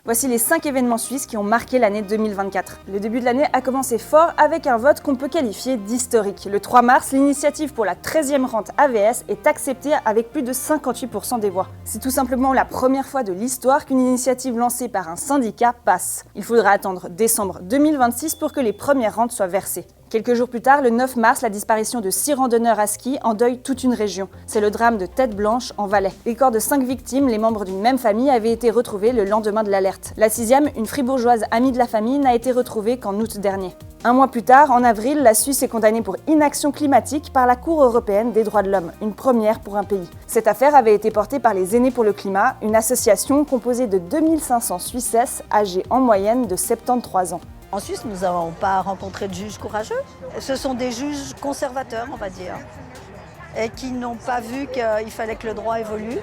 Voici les 5 événements suisses qui ont marqué l'année 2024. Le début de l'année a commencé fort avec un vote qu'on peut qualifier d'historique. Le 3 mars, l'initiative pour la 13e rente AVS est acceptée avec plus de 58% des voix. C'est tout simplement la première fois de l'histoire qu'une initiative lancée par un syndicat passe. Il faudra attendre décembre 2026 pour que les premières rentes soient versées. Quelques jours plus tard, le 9 mars, la disparition de 6 randonneurs à ski endeuille toute une région. C'est le drame de Tête Blanche en Valais. Les corps de 5 victimes, les membres d'une même famille, avaient été retrouvés le lendemain de l'alerte. La 6e, une fribourgeoise amie de la famille, n'a été retrouvée qu'en août dernier. Un mois plus tard, en avril, la Suisse est condamnée pour inaction climatique par la Cour européenne des droits de l'homme, une première pour un pays. Cette affaire avait été portée par les Aînés pour le climat, une association composée de 2500 Suissesses âgées en moyenne de 73 ans. En Suisse, nous n'avons pas rencontré de juges courageux. Ce sont des juges conservateurs, on va dire, et qui n'ont pas vu qu'il fallait que le droit évolue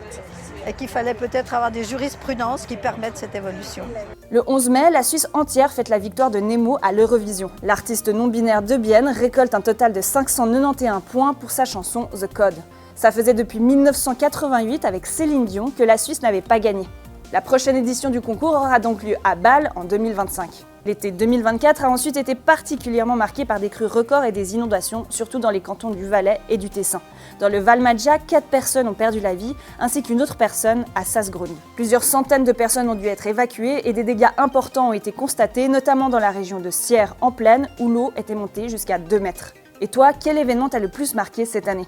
et qu'il fallait peut-être avoir des jurisprudences qui permettent cette évolution. Le 11 mai, la Suisse entière fête la victoire de Nemo à l'Eurovision. L'artiste non-binaire de Bienne récolte un total de 591 points pour sa chanson The Code. Ça faisait depuis 1988 avec Céline Dion que la Suisse n'avait pas gagné. La prochaine édition du concours aura donc lieu à Bâle en 2025. L'été 2024 a ensuite été particulièrement marqué par des crues records et des inondations, surtout dans les cantons du Valais et du Tessin. Dans le Val-Maja, 4 personnes ont perdu la vie, ainsi qu'une autre personne à Sassgrund. Plusieurs centaines de personnes ont dû être évacuées et des dégâts importants ont été constatés, notamment dans la région de Sierre en plaine, où l'eau était montée jusqu'à 2 mètres. Et toi, quel événement t'a le plus marqué cette année ?